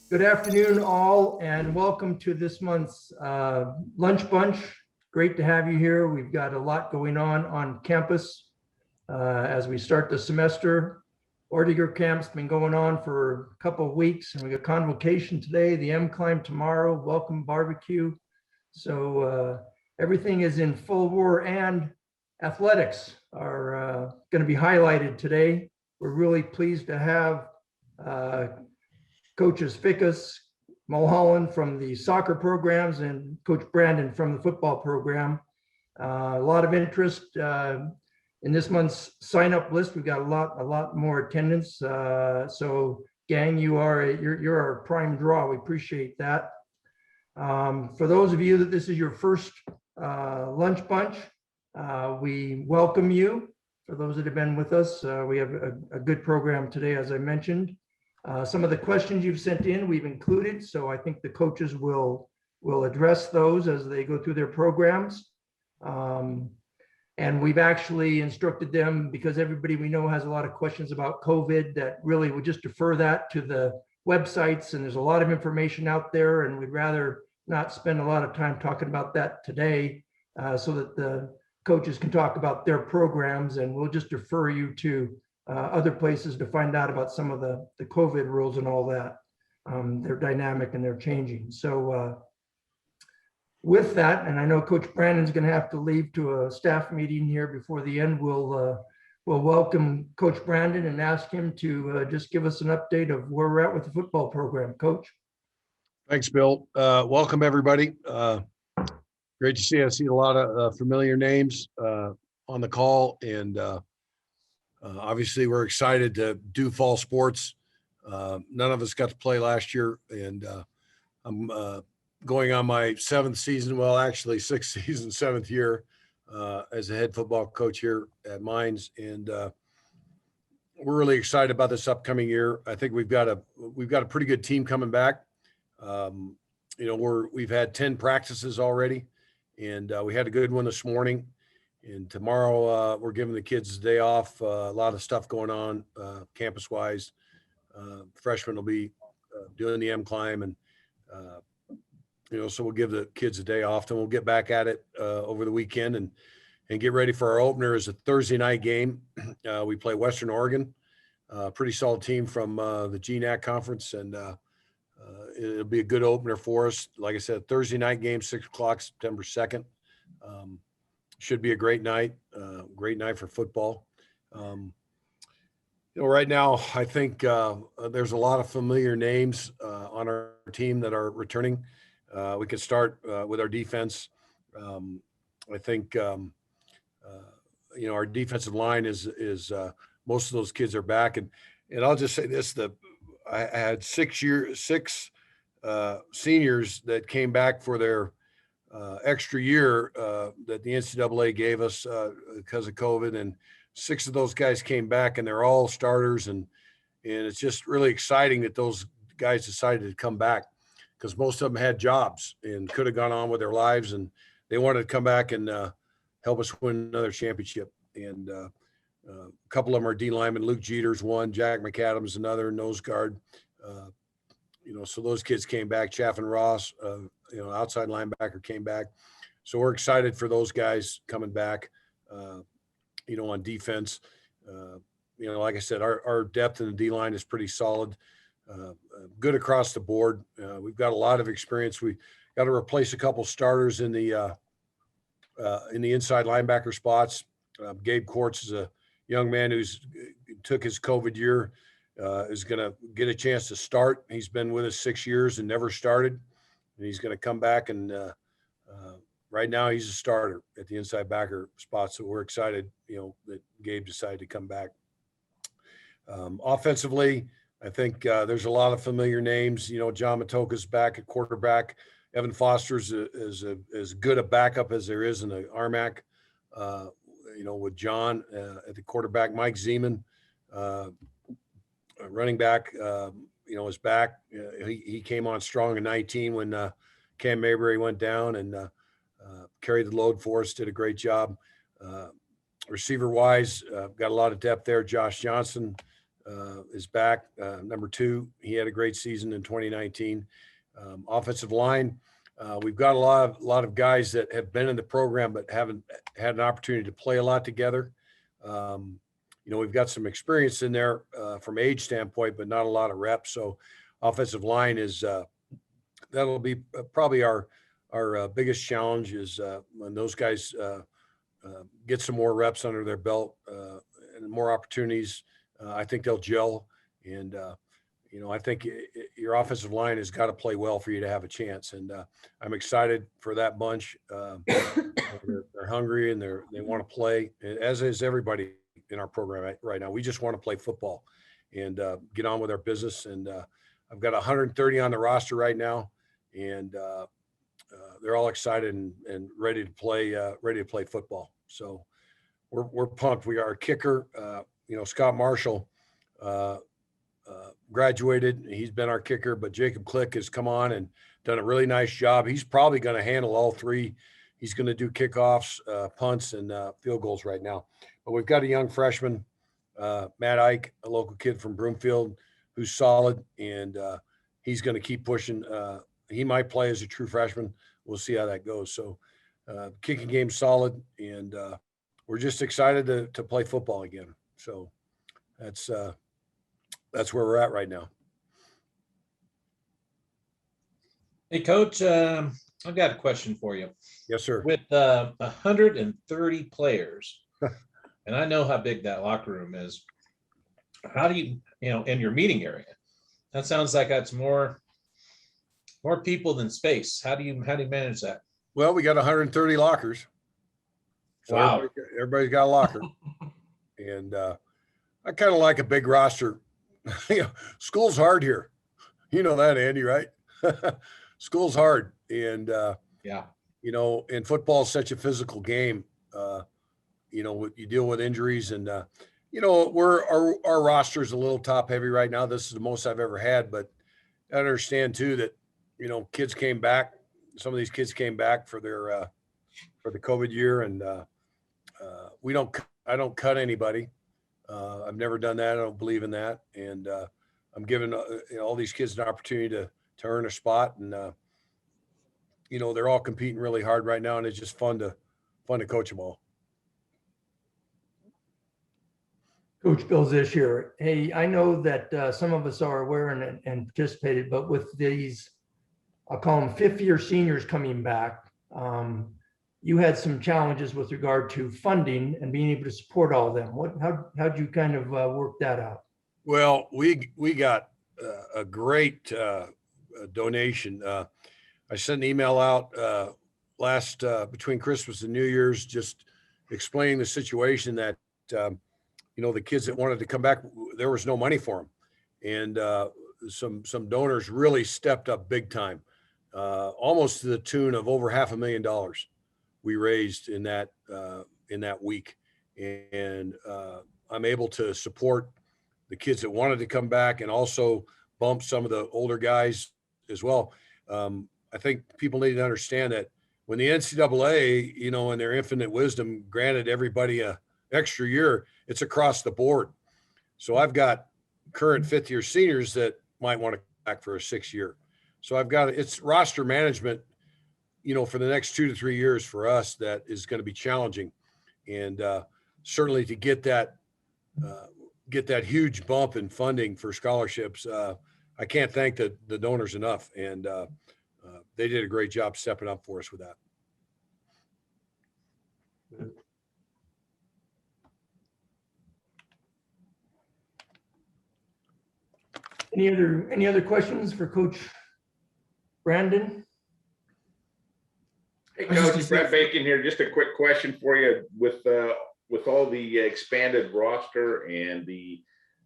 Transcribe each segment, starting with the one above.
Good afternoon, all, and welcome to this month's Lunch Bunch. Great to have you here. We've got a lot going on campus as we start the semester. Ortiger Camp's been going on for a couple of weeks, and we got convocation today, the M Climb tomorrow, welcome barbecue. So everything is in full roar, and athletics are going to be highlighted today. We're really pleased to have Coaches Fickus, Mulholland from the soccer programs, and Coach Brandon from the football program. A lot of interest in this month's sign-up list. We've got a lot more attendance. So, gang, you're our prime draw. We appreciate that. For those of you that this is your first lunch bunch, we welcome you. For those that have been with us, we have a good program today, as I mentioned. Some of the questions you've sent in, we've included, so I think the coaches will address those as they go through their programs. And we've actually instructed them, because everybody we know has a lot of questions about COVID, that really would just defer that to the websites, and there's a lot of information out there, and we'd rather not spend a lot of time talking about that today, so that the coaches can talk about their programs, and we'll just defer you to other places to find out about some of the COVID rules and all that. They're dynamic and they're changing. So with that, and I know Coach Brandon's going to have to leave to a staff meeting here before the end, we'll welcome Coach Brandon and ask him to just give us an update of where we're at with the football program. Coach. Thanks, Bill. Welcome, everybody. Great to see. I see a lot of familiar names on the call, and obviously we're excited to do fall sports. None of us got to play last year, and I'm going on my seventh season. Well, actually sixth season, seventh year as a head football coach here at Mines, and we're really excited about this upcoming year. I think we've got a pretty good team coming back. We've had 10 practices already, and we had a good one this morning. And tomorrow we're giving the kids a day off. A lot of stuff going on campus-wise. Freshmen will be doing the M Climb, and so we'll give the kids a day off. Then we'll get back at it over the weekend and get ready for our opener. Is a Thursday night game. We play Western Oregon, pretty solid team from the GNAC conference, and it'll be a good opener for us. Like I said, Thursday night game, 6 o'clock, September 2nd. Should be a great night for football. Right now, I think there's a lot of familiar names on our team that are returning. We could start with our defense. I think, our defensive line is most of those kids are back. And I'll just say this, I had six seniors that came back for their extra year that the NCAA gave us because of COVID, and 6 of those guys came back, and they're all starters, and it's just really exciting that those guys decided to come back, because most of them had jobs and could have gone on with their lives, and they wanted to come back and help us win another championship. And a couple of them are D linemen. Luke Jeter's one, Jack McAdams another, nose guard. So those kids came back. Chaffin Ross, outside linebacker, came back. So we're excited for those guys coming back, on defense. Like I said, our depth in the D-line is pretty solid, good across the board. We've got a lot of experience. We got to replace a couple starters in the inside linebacker spots. Gabe Quartz is a young man who's took his COVID year, is going to get a chance to start. He's been with us 6 years and never started, and he's going to come back, and right now he's a starter at the inside backer spot. So we're excited, that Gabe decided to come back. Offensively, I think there's a lot of familiar names. John Matoka's back at quarterback. Evan Foster's is as good a backup as there is in the RMAC. With John at the quarterback. Mike Zeman, running back, is back. He came on strong in 19 when Cam Mayberry went down, and carried the load for us, did a great job. Receiver wise, got a lot of depth there. Josh Johnson is back. Number 2, he had a great season in 2019. Offensive line, we've got a lot of guys that have been in the program but haven't had an opportunity to play a lot together. We've got some experience in there from age standpoint, but not a lot of reps. So offensive line is that'll be probably our biggest challenge is when those guys get some more reps under their belt and more opportunities. I think they'll gel. And, I think your offensive line has got to play well for you to have a chance. And I'm excited for that bunch. They're hungry and they want to play, as is everybody in our program right now. We just want to play football and get on with our business. And I've got 130 on the roster right now, and they're all excited and ready to play football. So we're pumped. We are a kicker. Scott Marshall graduated. He's been our kicker, but Jacob Click has come on and done a really nice job. He's probably going to handle all 3. He's going to do kickoffs, punts, and field goals right now. But we've got a young freshman, Matt Ike, a local kid from Broomfield, who's solid, and he's going to keep pushing. He might play as a true freshman. We'll see how that goes. So kicking game's solid, and we're just excited to play football again. So that's where we're at right now. Hey, Coach, I've got a question for you. Yes, sir. With 130 players, and I know how big that locker room is, how do you in your meeting area? That sounds like that's more people than space. How do you manage that? Well, we got 130 lockers. So wow. Everybody's got a locker. And I kind of like a big roster. School's hard here. You know that, Andy, right? School's hard. And, yeah, and football is such a physical game. You deal with injuries and, our roster is a little top heavy right now. This is the most I've ever had, but I understand too that, kids came back. Some of these kids came back for their, for the COVID year. And I don't cut anybody. I've never done that. I don't believe in that. And I'm giving all these kids an opportunity to earn a spot. And, they're all competing really hard right now. And it's just fun to coach them all. Coach Bill Zisch here. Hey, I know that some of us are aware and participated, but with these, I'll call them 5th-year seniors coming back, you had some challenges with regard to funding and being able to support all of them. How'd you kind of work that out? Well, we got a great donation. I sent an email out last between Christmas and New Year's, just explaining the situation that the kids that wanted to come back, there was no money for them, and some donors really stepped up big time, almost to the tune of over $500,000 we raised in that week, and I'm able to support the kids that wanted to come back and also bump some of the older guys as well. I think people need to understand that when the NCAA, in their infinite wisdom, granted everybody a extra year, it's across the board. So I've got current 5th-year seniors that might want to come back for a 6th year. So it's roster management, for the next 2 to 3 years for us that is going to be challenging. And certainly to get that huge bump in funding for scholarships, I can't thank the donors enough. And they did a great job stepping up for us with that. Any other questions for Coach Brandon? Hey, Coach, Brett Bacon here. Just a quick question for you. With all the expanded roster and the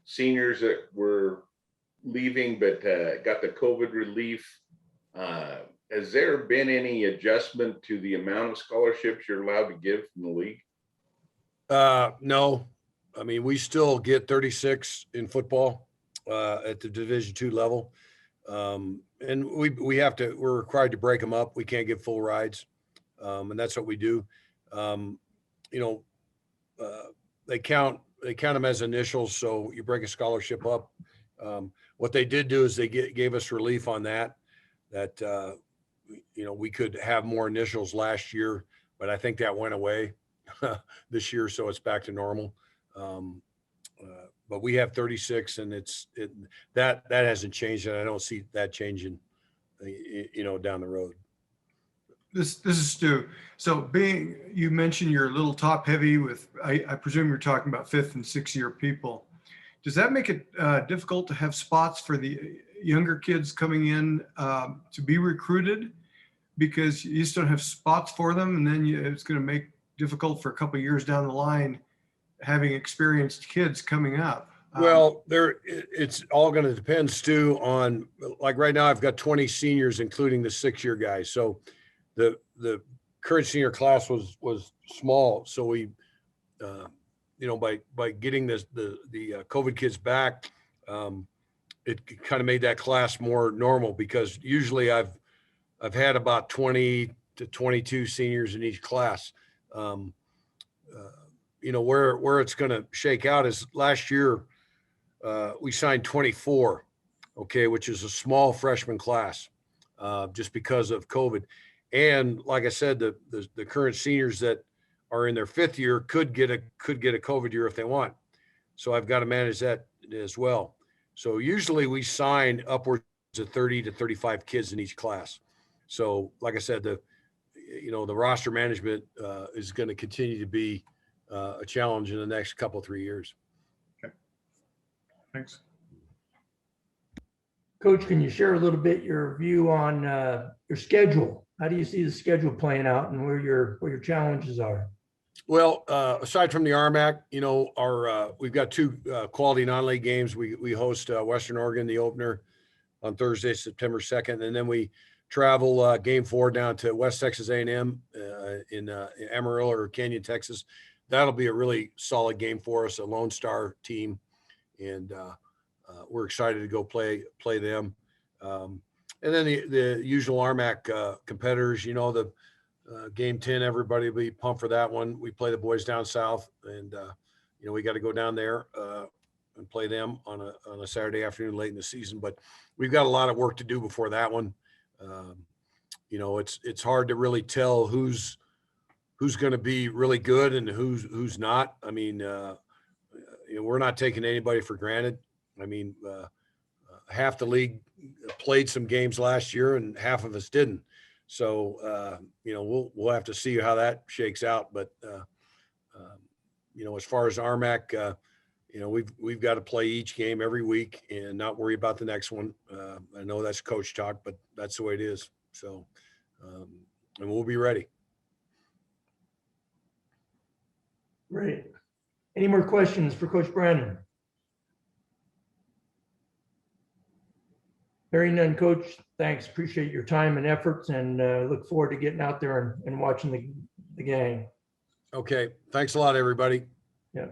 seniors that were leaving but got the COVID relief, has there been any adjustment to the amount of scholarships you're allowed to give from the league? No. I mean, we still get 36 in football at the Division II level. And we're required to break them up. We can't give full rides. And that's what we do. They count they count them as initials. So you break a scholarship up. What they did do is they gave us relief on that, we could have more initials last year, but I think that went away this year. So it's back to normal. But we have 36 and that hasn't changed. And I don't see that changing, down the road. This is Stu. So you mentioned you're a little top heavy with, I presume you're talking about 5th and 6th year people. Does that make it difficult to have spots for the younger kids coming in to be recruited? Because you just don't have spots for them, and then it's going to make difficult for a couple of years down the line having experienced kids coming up. Well, it's all going to depend, Stu, on, like right now I've got 20 seniors, including the 6-year guys. So the current senior class was small. So we, by getting the COVID kids back, it kind of made that class more normal, because usually I've had about 20 to 22 seniors in each class. Where it's going to shake out is last year we signed 24, which is a small freshman class, just because of COVID. And like I said, the current seniors that are in their 5th year could get a COVID year if they want. So I've got to manage that as well. So usually we sign upwards of 30 to 35 kids in each class. So like I said, the roster management is going to continue to be a challenge in the next 3 years. Okay. Thanks. Coach, can you share a little bit your view on your schedule? How do you see the schedule playing out and where your challenges are? Well, aside from the RMAC, we've got 2 quality non-league games. We host Western Oregon, the opener, on Thursday, September 2nd, and then we travel game 4 down to West Texas A&M in Amarillo or Canyon, Texas. That'll be a really solid game for us, a Lone Star team, and we're excited to go play them. And then the usual RMAC competitors, the game 10, everybody will be pumped for that one. We play the boys down south, and we got to go down there and play them on a Saturday afternoon late in the season. But we've got a lot of work to do before that one. It's hard to really tell who's going to be really good and who's not. I mean, we're not taking anybody for granted. I mean, half the league played some games last year and half of us didn't. So, we'll have to see how that shakes out. But, as far as RMAC, we've got to play each game every week and not worry about the next one. I know that's coach talk, but that's the way it is. So, and we'll be ready. Great. Any more questions for Coach Brandon? Hearing none, Coach, thanks. Appreciate your time and efforts, and look forward to getting out there and watching the gang. Okay. Thanks a lot, everybody. Yeah.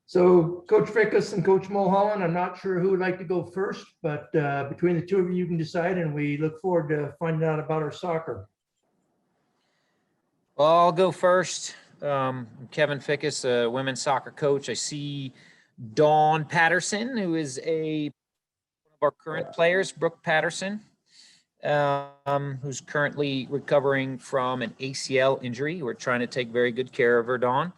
So Coach Fickus and Coach Mulholland, I'm not sure who would like to go first, but between the two of you can decide, and we look forward to finding out about our soccer. Well, I'll go first. I'm Kevin Fickus, a women's soccer coach. I see Dawn Patterson, who is one of our current players, Brooke Patterson, who's currently recovering from an ACL injury. We're trying to take very good care of her, Dawn.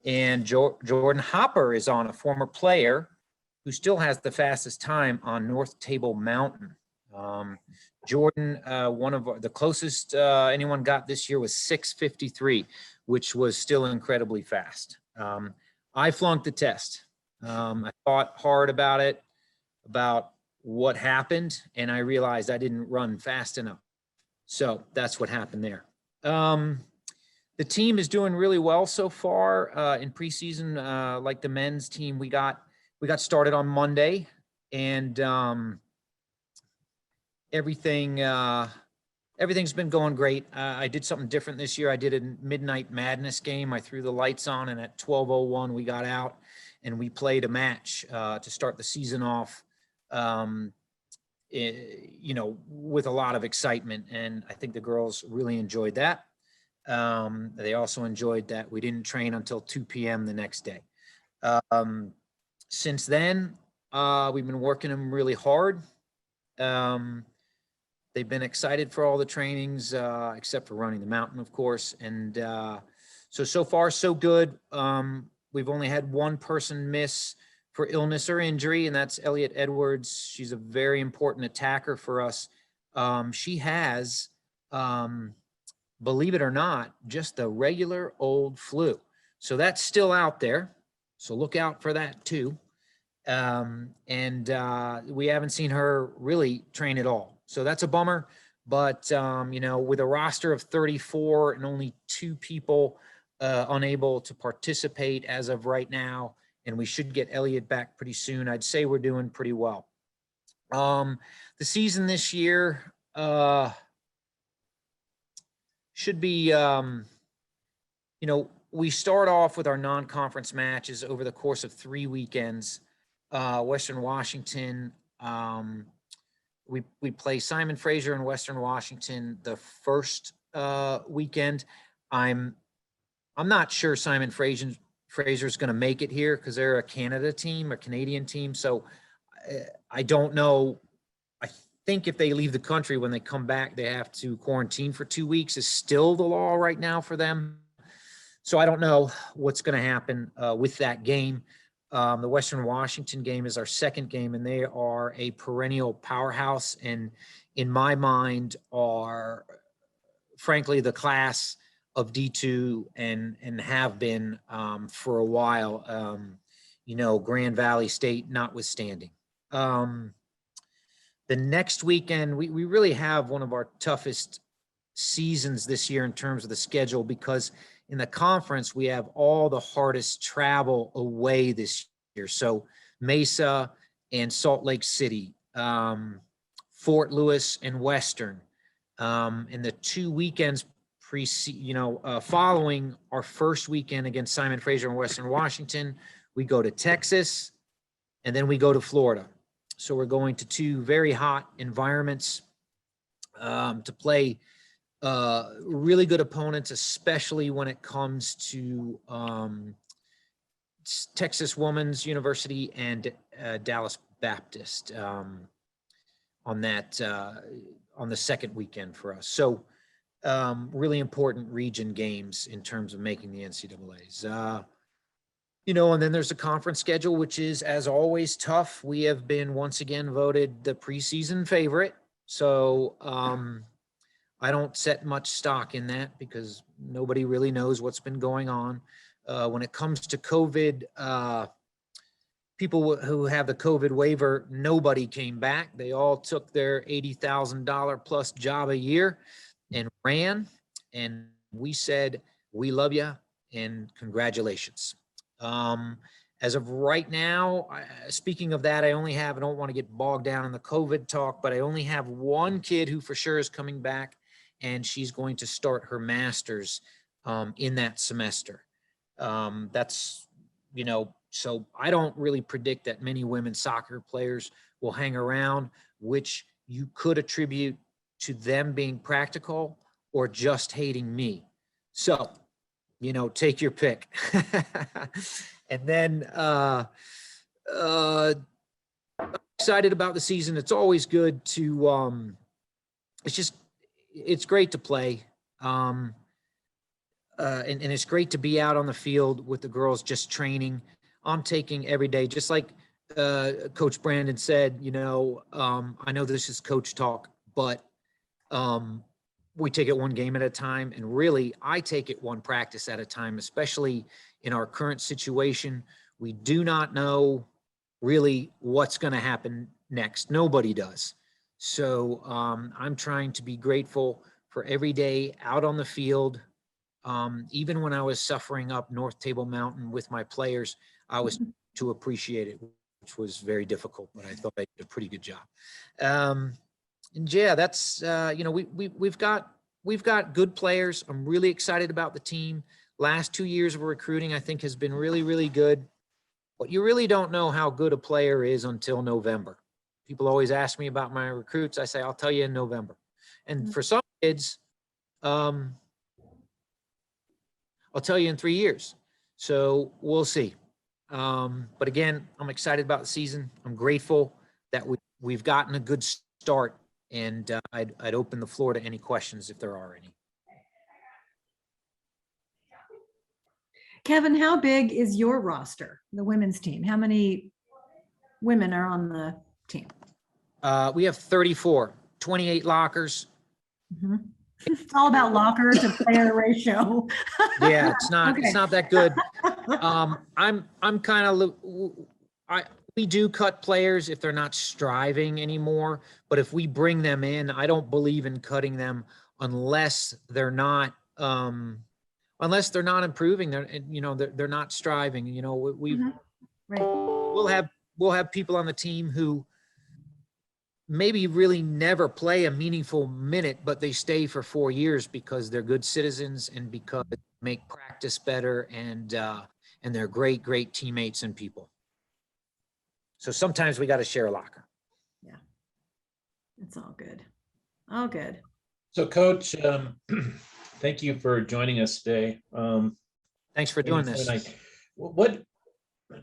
And Jordan Hopper is on, a former player who still has the fastest time on North Table Mountain. Jordan, one of the closest anyone got this year was 6:53, which was still incredibly fast. I flunked the test. I thought hard about it, about what happened, and I realized I didn't run fast enough. So that's what happened there. The team is doing really well so far in preseason. Like the men's team, we got started on Monday, and everything's been going great. I did something different this year. I did a Midnight Madness game. I threw the lights on, and at 12:01 we got out and we played a match to start the season off. With a lot of excitement, and I think the girls really enjoyed that. They also enjoyed that we didn't train until 2 p.m. the next day. Since then, we've been working them really hard. They've been excited for all the trainings, except for running the mountain, of course. And so far, so good. We've only had one person miss for illness or injury, and that's Elliot Edwards. She's a very important attacker for us. She has, believe it or not, just the regular old flu. So that's still out there. So look out for that too. We haven't seen her really train at all. So that's a bummer. But, you know, with a roster of 34 and only 2 people unable to participate as of right now, and we should get Elliot back pretty soon, I'd say we're doing pretty well. The season this year should be, you know, we start off with our non-conference matches over the course of 3 weekends. Western Washington, we play Simon Fraser in Western Washington the first weekend. I'm not sure Simon Fraser's going to make it here because they're a Canada team, a Canadian team. So I don't know. I think if they leave the country, when they come back, they have to quarantine for 2 weeks is still the law right now for them. So I don't know what's going to happen with that game. The Western Washington game is our second game, and they are a perennial powerhouse, and in my mind are frankly the class of D2 and have been for a while, you know, Grand Valley State notwithstanding. The next weekend, we really have one of our toughest seasons this year in terms of the schedule, because in the conference, we have all the hardest travel away this year. So Mesa and Salt Lake City, Fort Lewis and Western, and the 2 weekends following our first weekend against Simon Fraser and Western Washington, we go to Texas, and then we go to Florida. So we're going to 2 very hot environments to play really good opponents, especially when it comes to Texas Women's University and Dallas Baptist on the second weekend for us. So really important region games in terms of making the NCAAs. You know, and then there's a conference schedule, which is, as always, tough. We have been once again voted the preseason favorite. So I don't set much stock in that because nobody really knows what's been going on. When it comes to COVID, people who have the COVID waiver, nobody came back. They all took their $80,000 plus job a year and ran. And we said, we love you and congratulations. As of right now, speaking of that, I don't want to get bogged down in the COVID talk, but I only have one kid who for sure is coming back, and she's going to start her master's in that semester. That's, you know, so I don't really predict that many women's soccer players will hang around, which you could attribute to them being practical or just hating me. So, you know, take your pick. And then excited about the season. It's always good to it's great to play. And it's great to be out on the field with the girls just training. I'm taking every day, just like Coach Brandon said, you know, I know this is coach talk, but we take it one game at a time. And really, I take it one practice at a time, especially in our current situation. We do not know really what's going to happen next. Nobody does. So I'm trying to be grateful for every day out on the field. Even when I was suffering up North Table Mountain with my players, I was to appreciate it, which was very difficult, but I thought I did a pretty good job. And yeah, that's, you know, we've got good players. I'm really excited about the team. Last 2 years of recruiting, I think, has been really, really good. But you really don't know how good a player is until November. People always ask me about my recruits. I say, I'll tell you in November. And for some kids, I'll tell you in 3 years. So we'll see. But again, I'm excited about the season. I'm grateful that we've gotten a good start, and I'd open the floor to any questions if there are any. Kevin, how big is your roster, the women's team? How many women are on the team? We have 34, 28 lockers. Mhm. It's all about locker to player ratio. Yeah, it's Okay. not that good. I'm kind of, we do cut players if they're not striving anymore, but if we bring them in, I don't believe in cutting them unless they're not improving. They're not striving. Mhm. Right. We'll have people on the team who maybe really never play a meaningful minute, but they stay for 4 years because they're good citizens and because they make practice better, and they're great teammates and people. So sometimes we got to share a locker. It's all good. All good. So Coach, thank you for joining us today. Thanks for doing this. What,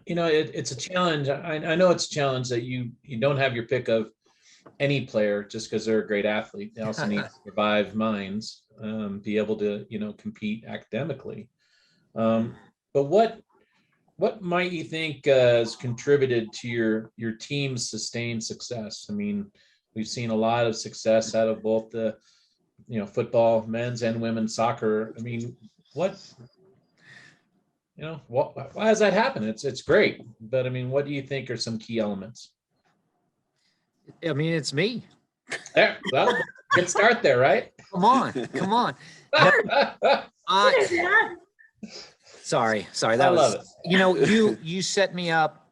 it's a challenge. I know it's a challenge that you don't have your pick of any player just because they're a great athlete. They also need to survive minds, be able to, compete academically. But what might you think has contributed to your team's sustained success? I mean, we've seen a lot of success out of both the, football, men's and women's soccer. I mean, why has that happened? It's great, but I mean, what do you think are some key elements? I mean, it's me. There, well, good start there, right? Come on. Sorry. I That love was, it. you set me up,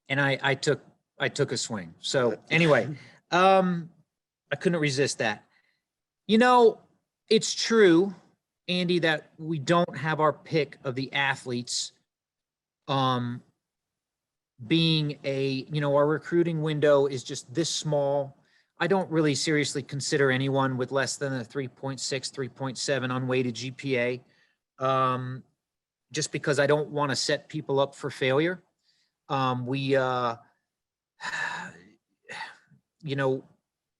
and I took a swing. So anyway, I couldn't resist that. It's true, Andy, that we don't have our pick of the athletes. Being our recruiting window is just this small. I don't really seriously consider anyone with less than a 3.6, 3.7 unweighted GPA. Just because I don't want to set people up for failure. We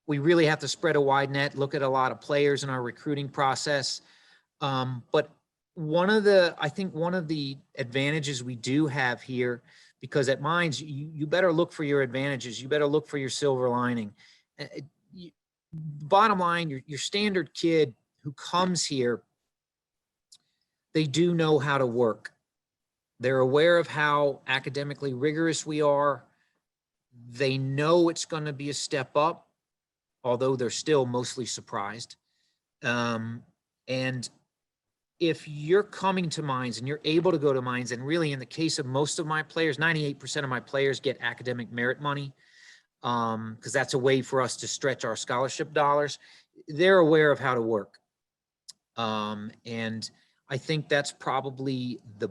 really have to spread a wide net, look at a lot of players in our recruiting process. But one of the advantages we do have here, because at Mines, you better look for your advantages. You better look for your silver lining. Bottom line, your standard kid who comes here, they do know how to work. They're aware of how academically rigorous we are. They know it's going to be a step up, although they're still mostly surprised. And if you're coming to Mines and you're able to go to Mines, and really in the case of most of my players, 98% of my players get academic merit money, because that's a way for us to stretch our scholarship dollars. They're aware of how to work. And I think that's probably the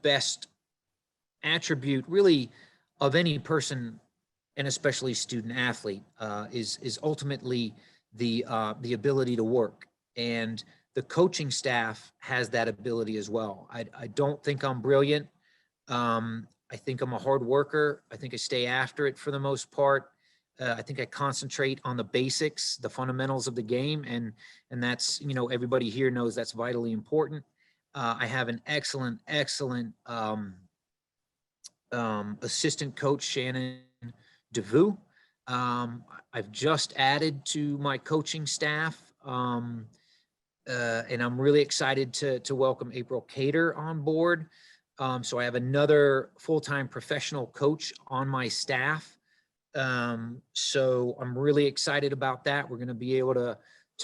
best attribute really of any person, and especially student athlete, is ultimately the ability to work. And the coaching staff has that ability as well. I don't think I'm brilliant. I think I'm a hard worker. I think I stay after it for the most part. I think I concentrate on the basics, the fundamentals of the game. And that's, everybody here knows that's vitally important. I have an excellent assistant coach, Shannon DeVue. I've just added to my coaching staff. And I'm really excited to welcome April Cater on board. So I have another full-time professional coach on my staff. So I'm really excited about that. We're going to be able to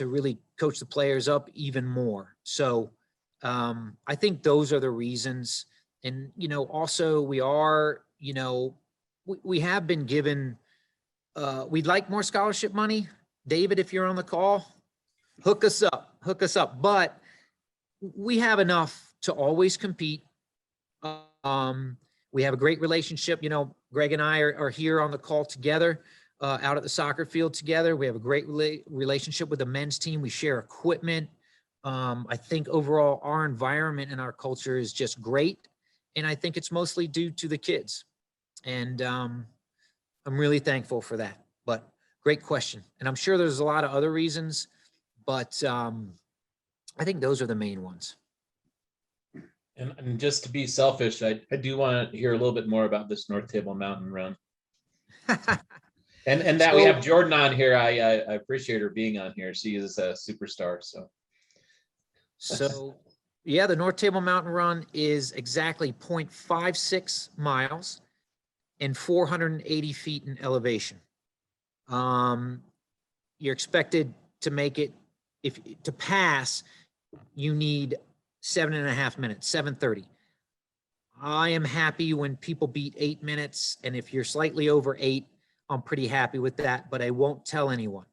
really coach the players up even more. So I think those are the reasons. And, also we are, we have been given, we'd like more scholarship money. David, if you're on the call, hook us up. But we have enough to always compete. We have a great relationship. Greg and I are here on the call together, out at the soccer field together. We have a great relationship with the men's team. We share equipment. I think overall our environment and our culture is just great. And I think it's mostly due to the kids. And I'm really thankful for that. But great question. And I'm sure there's a lot of other reasons, but I think those are the main ones. And just to be selfish, I do want to hear a little bit more about this North Table Mountain Run. And that we have Jordan on here. I appreciate her being on here. She is a superstar. So yeah, the North Table Mountain Run is exactly 0.56 miles and 480 feet in elevation. You're expected to make it, if to pass, you need 7.5 minutes, 7:30. I am happy when people beat 8 minutes. And if you're slightly over 8, I'm pretty happy with that, but I won't tell anyone.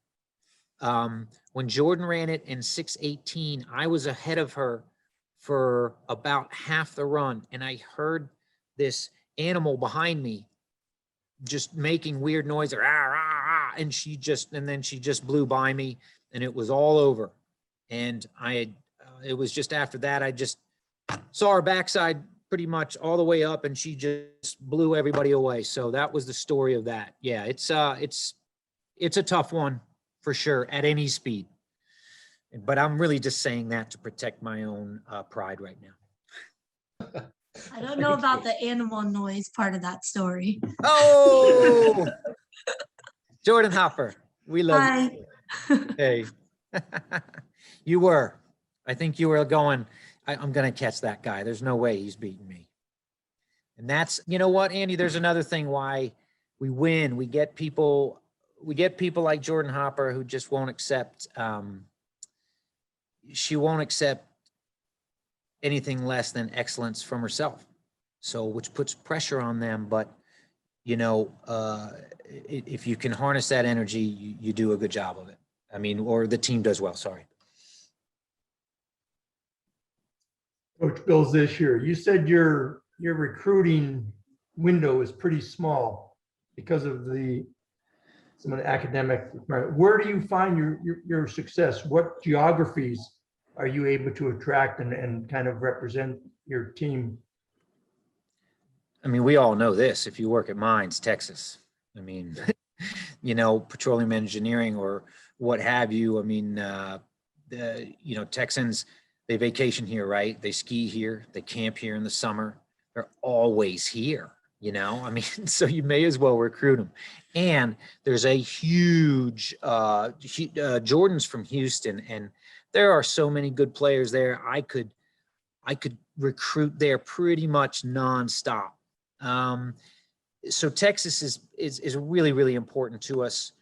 When Jordan ran it in 6:18, I was ahead of her for about half the run. And I heard this animal behind me just making weird noise, and then she just blew by me, and it was all over. And it was just after that, I just saw her backside pretty much all the way up, and she just blew everybody away. So that was the story of that. Yeah, it's a tough one for sure at any speed. But I'm really just saying that to protect my own pride right now. I don't know about the animal noise part of that story. Oh, Jordan Hopper, we love Hi. you. Hey, you were. I think you were going, I'm going to catch that guy. There's no way he's beating me. And that's, you know what, Andy, there's another thing why we win. We get people like Jordan Hopper who just won't accept, she won't accept anything less than excellence from herself. So, which puts pressure on them. But, you know, if you can harness that energy, you do a good job of it. I mean, or the team does well, sorry. Coach Bills this year, you said your recruiting window is pretty small because of some of the academic. Where do you find your success? What geographies are you able to attract and kind of represent your team? I mean, we all know this. If you work at Mines, Texas, I mean, you know, petroleum engineering or what have you. I mean, you know, Texans, they vacation here, right? They ski here, they camp here in the summer. They're always here, you know? I mean, so you may as well recruit them. And there's a huge, Jordan's from Houston, and there are so many good players there. I could recruit there pretty much nonstop. So Texas is really, really important to us.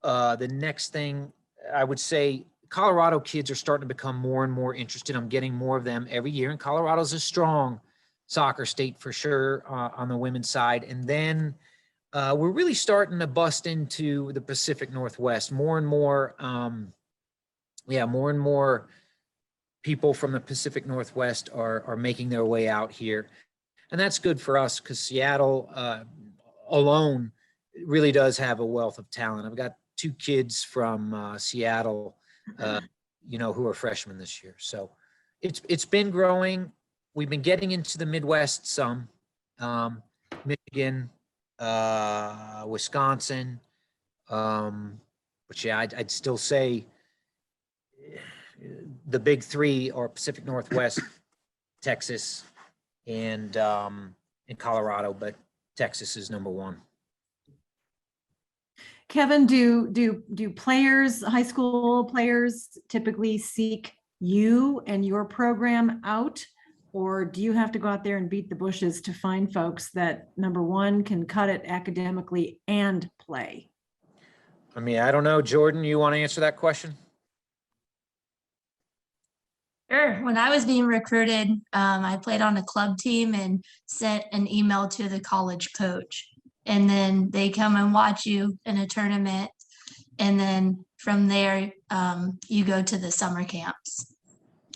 The next thing I would say, Colorado kids are starting to become more and more interested. I'm getting more of them every year. And Colorado's a strong soccer state for sure on the women's side. And then we're really starting to bust into the Pacific Northwest. More and more, more and more people from the Pacific Northwest are making their way out here. And that's good for us because Seattle alone really does have a wealth of talent. I've got 2 kids from Seattle, you know, who are freshmen this year. So it's been growing. We've been getting into the Midwest some, Michigan, Wisconsin. But yeah, I'd still say the big 3 are Pacific Northwest, Texas, and in Colorado, but Texas is number 1. Kevin, do players, high school players typically seek you and your program out? Or do you have to go out there and beat the bushes to find folks that, number one, can cut it academically and play? I mean, I don't know. Jordan, you want to answer that question? Sure. When I was being recruited, I played on a club team and sent an email to the college coach. And then they come and watch you in a tournament. And then from there, you go to the summer camps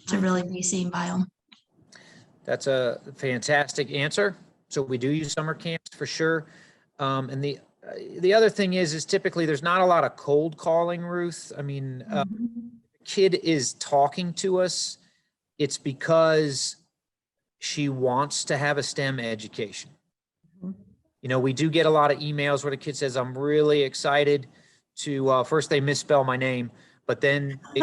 to really be seen by them. That's a fantastic answer. So we do use summer camps for sure. And the other thing is typically there's not a lot of cold calling, Ruth. I mean, kid is talking to us, it's because she wants to have a STEM education. Mhm. You know, we do get a lot of emails where the kid says, I'm really excited to, first they misspell my name, but then they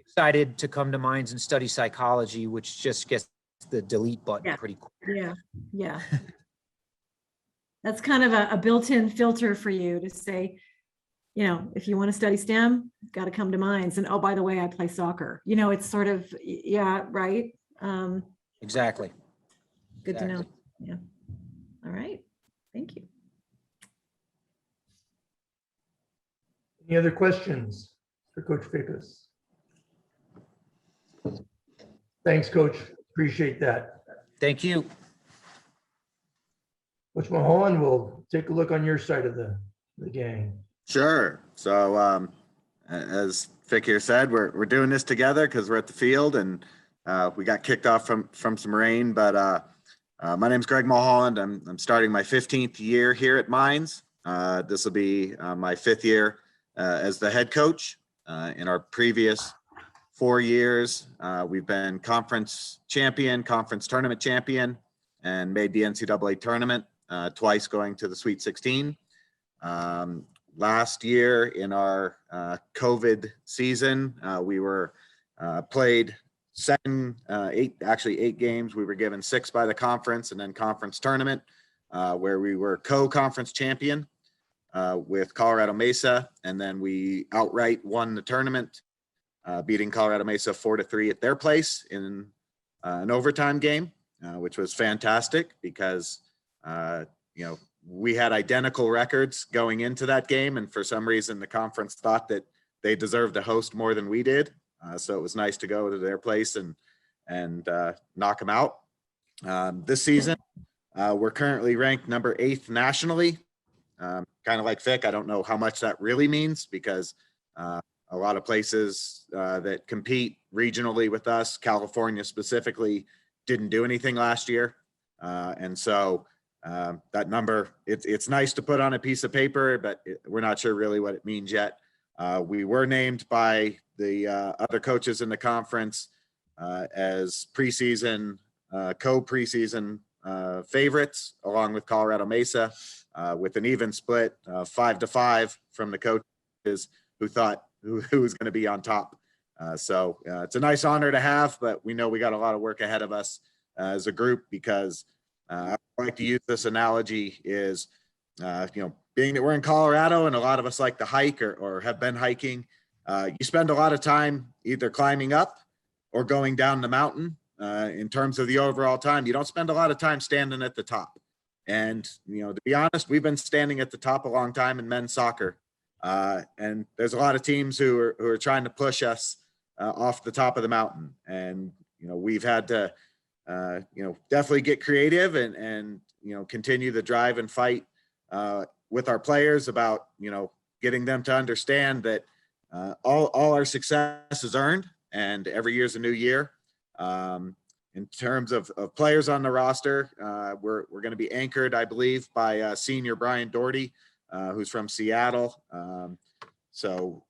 excited to come to Mines and study psychology, which just gets the delete button Yeah. pretty quick. Yeah, yeah. That's kind of a built-in filter for you to say, you know, if you want to study STEM, got to come to Mines. And oh, by the way, I play soccer. You know, it's sort of, yeah, right. Exactly. Good to know. Exactly. Yeah. All right. Thank you. Any other questions for Coach Fickus? Thanks, Coach. Appreciate that. Thank you. Coach Mahon, we'll take a look on your side of the gang. Sure. So as Vic here said, we're doing this together because we're at the field and we got kicked off from some rain. But my name's Greg Mulholland. I'm starting my 15th year here at Mines. This will be my 5th year as the head coach. In our previous 4 years, we've been conference champion, conference tournament champion, and made the NCAA tournament, twice going to the Sweet 16. Last year in our COVID season, we were played 8 games. We were given 6 by the conference and then conference tournament, where we were co-conference champion with Colorado Mesa. And then we outright won the tournament, beating Colorado Mesa 4-3 at their place in an overtime game, which was fantastic because, you know, we had identical records going into that game. And for some reason, the conference thought that they deserved to host more than we did. So it was nice to go to their place and knock them out. This season, we're currently ranked number 8th nationally. Kind of like Vic, I don't know how much that really means because a lot of places that compete regionally with us, California specifically, didn't do anything last year. And so that number, it's nice to put on a piece of paper, but we're not sure really what it means yet. We were named by the other coaches in the conference as preseason, co-preseason favorites, along with Colorado Mesa, with an even split, 5-5 from the coaches who thought who was going to be on top. So it's a nice honor to have, but we know we got a lot of work ahead of us as a group because I like to use this analogy is, you know, being that we're in Colorado and a lot of us like to hike or have been hiking, you spend a lot of time either climbing up or going down the mountain. In terms of the overall time, you don't spend a lot of time standing at the top. And, you know, to be honest, we've been standing at the top a long time in men's soccer. And there's a lot of teams who are trying to push us off the top of the mountain. And, you know, we've had to, you know, definitely get creative and, you know, continue the drive and fight with our players about, you know, getting them to understand that all our success is earned and every year's a new year. In terms of players on the roster, we're going to be anchored, I believe, by senior Brian Doherty, who's from Seattle. So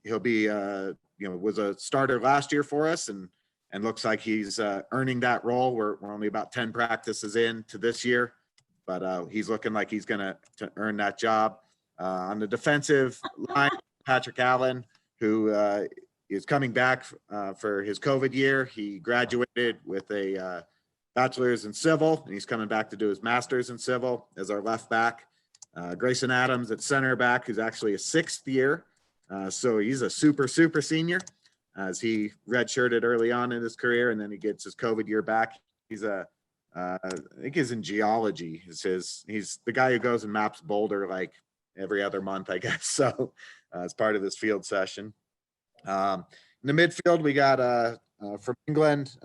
he'll be, you know, was a starter last year for us and looks like he's earning that role. We're only about 10 practices into this year, but he's looking like he's going to earn that job. On the defensive line, Patrick Allen, who is coming back for his COVID year. He graduated with a bachelor's in civil, and he's coming back to do his master's in civil as our left back. Grayson Adams at center back, who's actually a 6th year. So he's a super senior as he redshirted early on in his career, and then he gets his COVID year back. He's I think he's in geology. He's the guy who goes and maps Boulder like every other month, I guess. So as part of this field session. In the midfield, we got from England,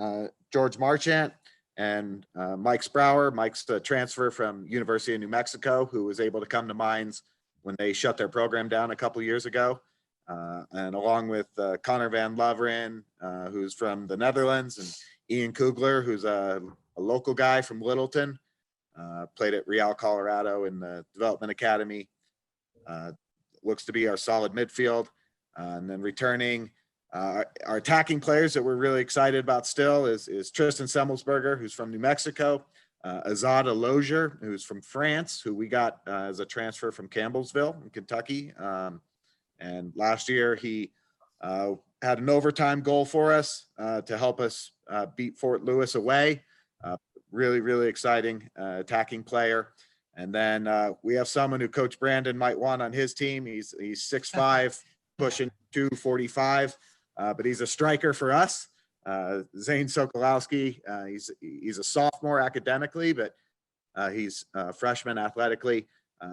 George Marchant and Mike Sprower. Mike's a transfer from University of New Mexico, who was able to come to Mines when they shut their program down a couple years ago. And along with Connor Van Loveren, who's from the Netherlands, and Ian Kugler, who's a local guy from Littleton, played at Real Colorado in the Development Academy. Looks to be our solid midfield. And then returning Our attacking players that we're really excited about still is Tristan Semmelsberger, who's from New Mexico, Azada Lozier, who's from France, who we got as a transfer from Campbellsville in Kentucky. And last year he had an overtime goal for us to help us beat Fort Lewis away. Really, really exciting attacking player. And then we have someone who Coach Brandon might want on his team. He's 6'5", pushing 245, but he's a striker for us. Zane Sokolowski, he's a sophomore academically, but he's a freshman athletically.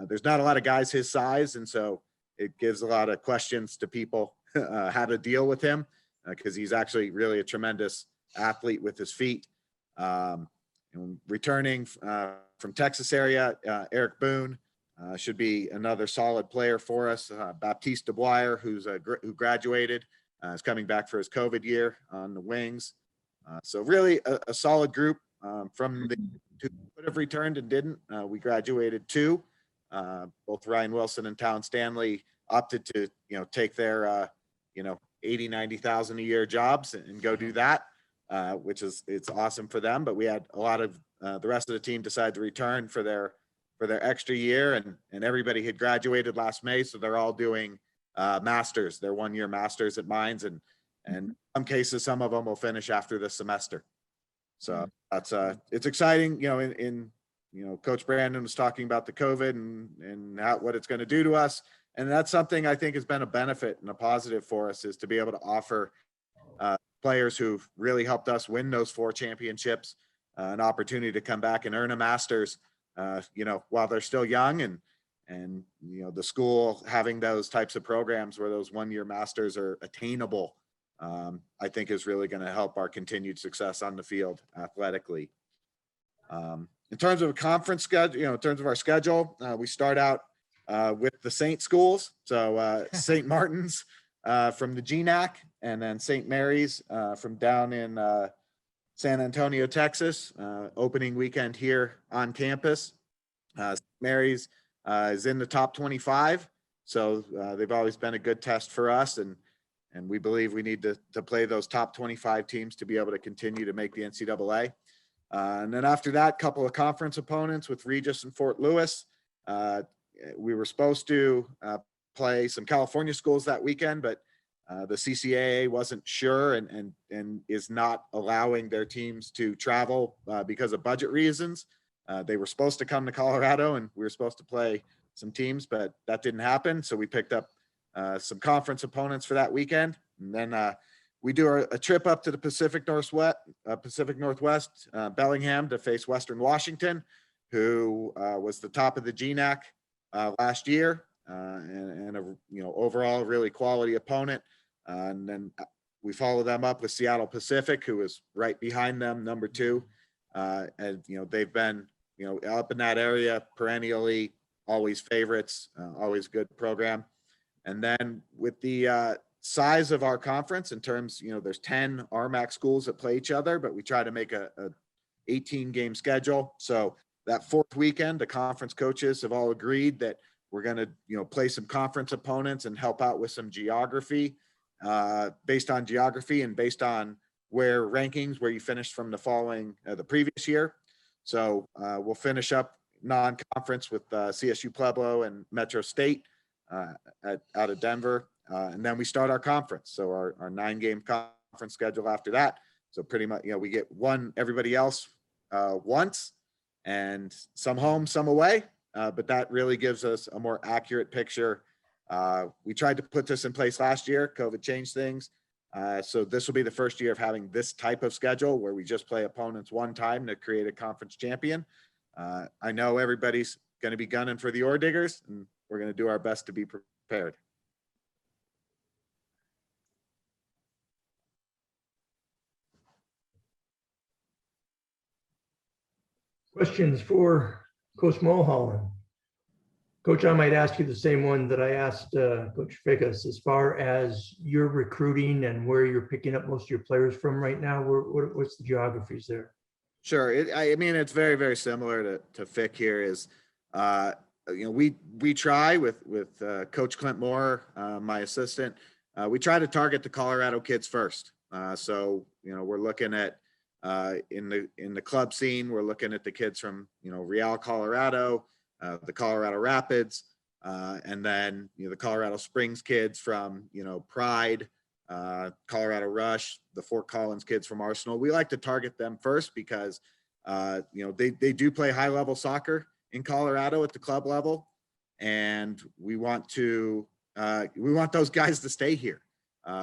There's not a lot of guys his size, and so it gives a lot of questions to people how to deal with him because he's actually really a tremendous athlete with his feet. And returning from Texas area, Eric Boone should be another solid player for us. Baptiste DeBoyer, who graduated, is coming back for his COVID year on the wings. So really a solid group from the two would have returned and didn't. We graduated 2. Both Ryan Wilson and Town Stanley opted to, take their, 80, 90,000 a year jobs and go do that, which it's awesome for them. But we had a lot of the rest of the team decide to return for their extra year, and everybody had graduated last May, so they're all doing masters, their 1-year masters at Mines, and in some cases, some of them will finish after the semester. So that's it's exciting. Coach Brandon was talking about the COVID and what it's going to do to us. And that's something I think has been a benefit and a positive for us, is to be able to offer players who've really helped us win those 4 championships an opportunity to come back and earn a master's, while they're still young, and the school having those types of programs where those 1-year masters are attainable, I think is really going to help our continued success on the field athletically. In terms of a conference schedule, in terms of our schedule, we start out with the Saint schools. So St. Martin's from the GNAC, and then St. Mary's from down in San Antonio, Texas, opening weekend here on campus. St. Mary's is in the top 25. So they've always been a good test for us. And we believe we need to play those top 25 teams to be able to continue to make the NCAA. And then after that, couple of conference opponents with Regis and Fort Lewis. We were supposed to play some California schools that weekend, but the CCAA wasn't sure and is not allowing their teams to travel because of budget reasons. They were supposed to come to Colorado, and we were supposed to play some teams, but that didn't happen. So we picked up some conference opponents for that weekend. And then we do a trip up to the Pacific Northwest, Bellingham, to face Western Washington, who was the top of the GNAC last year, and overall really quality opponent. And then we follow them up with Seattle Pacific, who is right behind them, number 2. And they've been up in that area perennially, always favorites, always good program. And then with the size of our conference, in terms, there's 10 RMAC schools that play each other, but we try to make a 18-game schedule. So that 4th weekend, the conference coaches have all agreed that we're going to, play some conference opponents and help out with some geography, based on geography and based on where you finished from the previous year. So we'll finish up non-conference with CSU Pueblo and Metro State out of Denver. And then we start our conference. So our 9-game conference schedule after that. So pretty much, we get everybody else once, and some home, some away. But that really gives us a more accurate picture. We tried to put this in place last year. COVID changed things. So this will be the first year of having this type of schedule where we just play opponents one time to create a conference champion. I know everybody's going to be gunning for the Ore Diggers, and we're going to do our best to be prepared. Questions for Coach Mulholland? Coach, I might ask you the same one that I asked Coach Fickus, as far as your recruiting and where you're picking up most of your players from right now. What's the geographies there? Sure. It's very, very similar to Fick here. Is we try with Coach Clint Moore, my assistant, we try to target the Colorado kids first. So, we're looking at, in the club scene, we're looking at the kids from, Real, Colorado, the Colorado Rapids, and then, the Colorado Springs kids from, Pride, Colorado Rush, the Fort Collins kids from Arsenal. We like to target them first because, they do play high level soccer in Colorado at the club level. And we want those guys to stay here.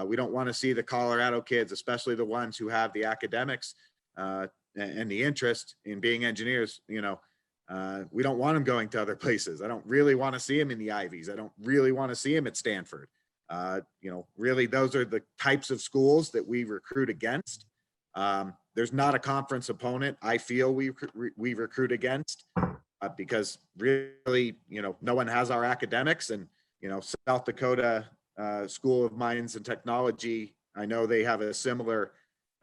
We don't want to see the Colorado kids, especially the ones who have the academics and the interest in being engineers. We don't want them going to other places. I don't really want to see them in the Ivies. I don't really want to see them at Stanford. Really, those are the types of schools that we recruit against. There's not a conference opponent I feel we recruit against because really, no one has our academics. And, South Dakota School of Mines and Technology, I know they have a similar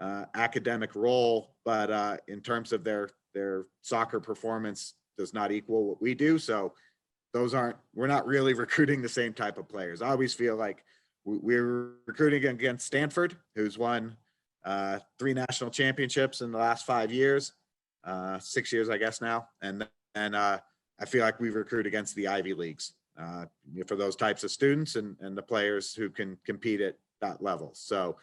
academic role, but in terms of their soccer performance does not equal what we do. So we're not really recruiting the same type of players. I always feel like we're recruiting against Stanford, who's won 3 national championships in the last 5 years, 6 years, I guess now. And I feel like we recruit against the Ivy Leagues for those types of students and the players who can compete at that level. So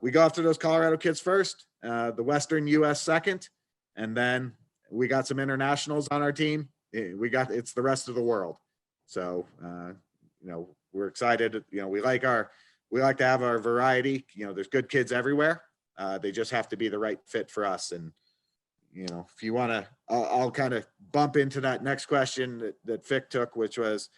we go after those Colorado kids first, the Western US second, and then we got some internationals on our team. It's the rest of the world. So, we're excited. We like to have our variety. There's good kids everywhere. They just have to be the right fit for us. And, if you want to, I'll kind of bump into that next question that Fick took, which was,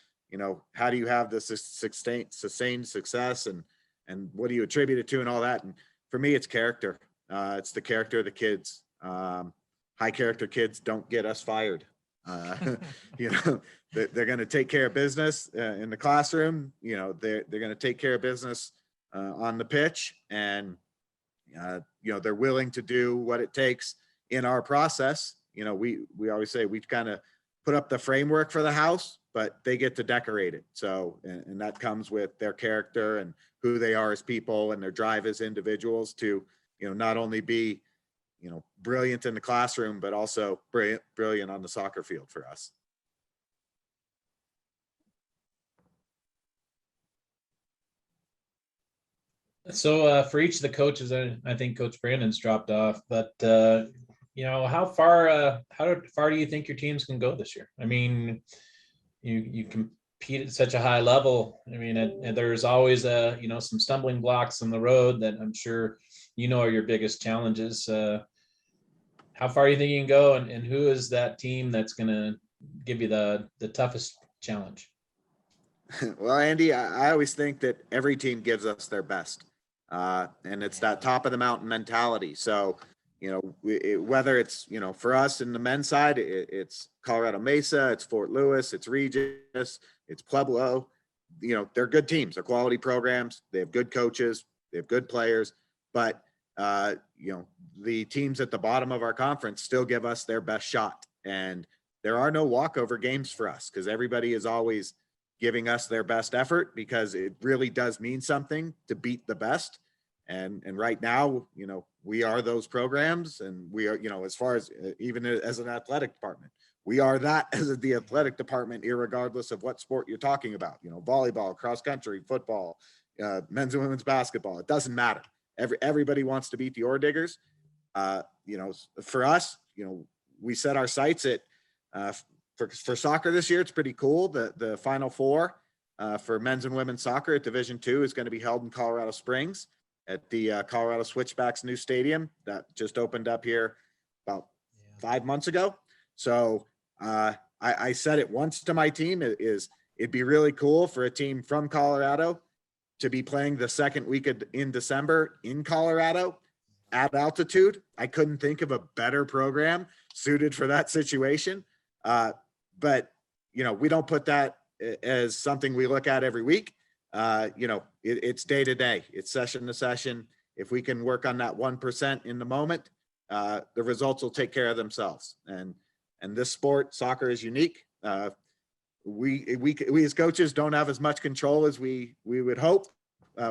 how do you have this sustained success and what do you attribute it to and all that? And for me, it's character. It's the character of the kids. High character kids don't get us fired. They're going to take care of business in the classroom. They're going to take care of business on the pitch, and they're willing to do what it takes in our process. We always say we kind of put up the framework for the house, but they get to decorate it. So, and that comes with their character and who they are as people and their drive as individuals to, not only be, brilliant in the classroom, but also brilliant on the soccer field for us. So for each of the coaches, I think Coach Brandon's dropped off, but how far do you think your teams can go this year? I mean, you compete at such a high level. I mean, and there's always some stumbling blocks on the road that I'm sure are your biggest challenges. How far do you think you can go, and who is that team that's going to give you the toughest challenge? Well, Andy, I always think that every team gives us their best. And it's that top of the mountain mentality. So, whether it's, for us in the men's side, it's Colorado Mesa, it's Fort Lewis, it's Regis, it's Pueblo, they're good teams, they're quality programs. They have good coaches, they have good players, but, the teams at the bottom of our conference still give us their best shot. And there are no walkover games for us because everybody is always giving us their best effort because it really does mean something to beat the best. And right now, we are those programs, and we are, as far as even as an athletic department, we are that as the athletic department, irregardless of what sport you're talking about, volleyball, cross country, football, men's and women's basketball. It doesn't matter. Everybody wants to beat the Ore Diggers. For us, we set our sights at, for soccer this year, it's pretty cool. The Final Four for men's and women's soccer at Division II is going to be held in Colorado Springs at the Colorado Switchbacks new stadium that just opened up here about 5 months ago. So I said it once to my team, it'd be really cool for a team from Colorado to be playing the second week in December in Colorado at altitude. I couldn't think of a better program suited for that situation. But, we don't put that as something we look at every week. It's day to day, it's session to session. If we can work on that 1% in the moment, the results will take care of themselves. And this sport, soccer, is unique. We as coaches don't have as much control as we would hope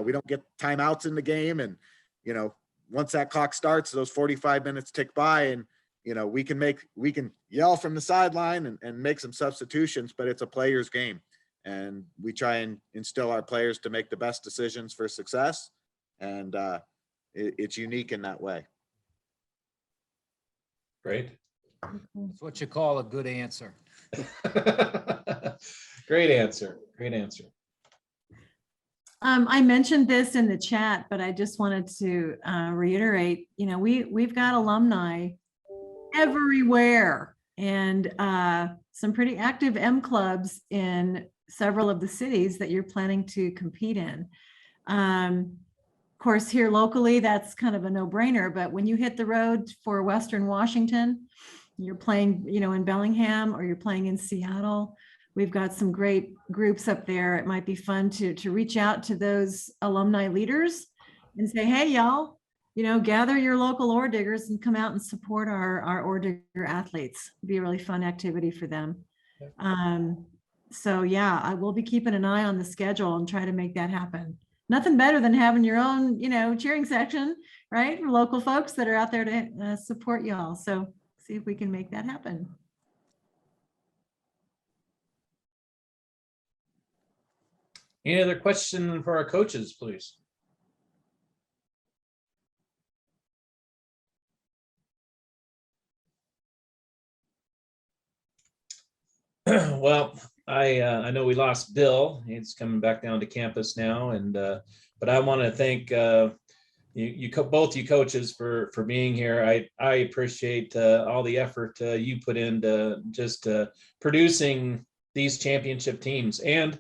we don't get timeouts in the game. And, you know, once that clock starts, those 45 minutes tick by, and, you know, we can yell from the sideline and make some substitutions, but it's a player's game. And we try and instill our players to make the best decisions for success. And it's unique in that way. Great. That's what you call a good answer. Great answer. Great answer. I mentioned this in the chat, but I just wanted to reiterate, you know, we've got alumni everywhere, and some pretty active M clubs in several of the cities that you're planning to compete in. Of course, here locally, that's kind of a no-brainer, but when you hit the road for Western Washington, you're playing, you know, in Bellingham, or you're playing in Seattle, we've got some great groups up there. It might be fun to reach out to those alumni leaders and say, hey, y'all, you know, gather your local Ore Diggers and come out and support our Ore Digger athletes. It'd be a really fun activity for them. So yeah, I will be keeping an eye on the schedule and try to make that happen. Nothing better than having your own, you know, cheering section, right? For local folks that are out there to support y'all. So see if we can make that happen. Any other question for our coaches, please? Well, I know we lost Bill. He's coming back down to campus now, and but I want to thank both you coaches for being here. I appreciate all the effort you put into just producing these championship teams, and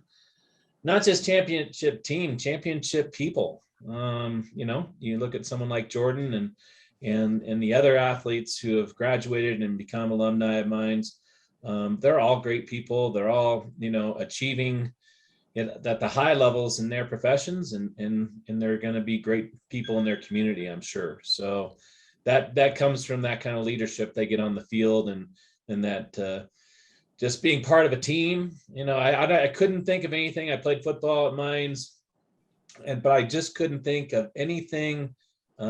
not just championship people. You know, you look at someone like Jordan and the other athletes who have graduated and become alumni of Mines. They're all great people. They're all, you know, achieving at the high levels in their professions, and they're going to be great people in their community, I'm sure. So that comes from that kind of leadership they get on the field, and that just being part of a team. You know, I couldn't think of anything. I played football at Mines, but I just couldn't think of anything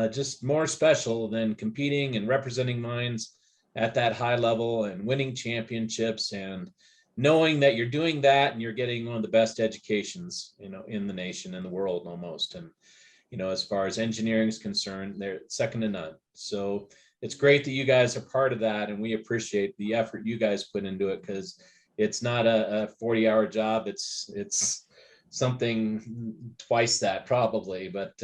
just more special than competing and representing Mines at that high level and winning championships, and knowing that you're doing that and you're getting one of the best educations, you know, in the nation, in the world almost. And, you know, as far as engineering is concerned, they're second to none. So it's great that you guys are part of that, and we appreciate the effort you guys put into it, because it's not a 40-hour job. It's something twice that probably, but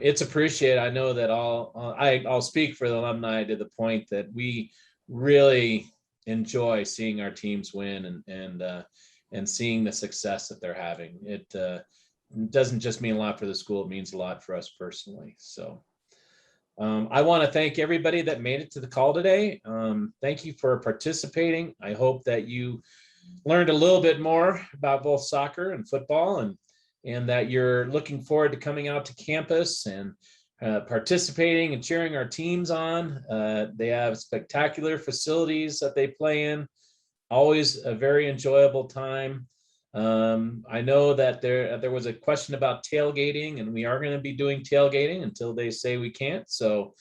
it's appreciated. I know that I'll speak for the alumni to the point that we really enjoy seeing our teams win and seeing the success that they're having. It doesn't just mean a lot for the school, it means a lot for us personally. So I want to thank everybody that made it to the call today. Thank you for participating. I hope that you learned a little bit more about both soccer and football, and that you're looking forward to coming out to campus and participating and cheering our teams on. They have spectacular facilities that they play in. Always a very enjoyable time. I know that there was a question about tailgating, and we are going to be doing tailgating until they say we can't. So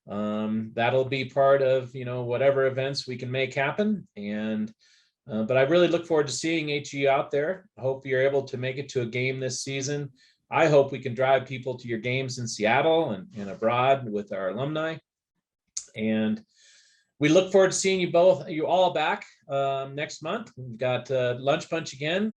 that'll be part of, you know, whatever events we can make happen. And but I really look forward to seeing HU out there. I hope you're able to make it to a game this season. I hope we can drive people to your games in Seattle and abroad with our alumni. And we look forward to seeing you all back next month. We've got Lunch Bunch again.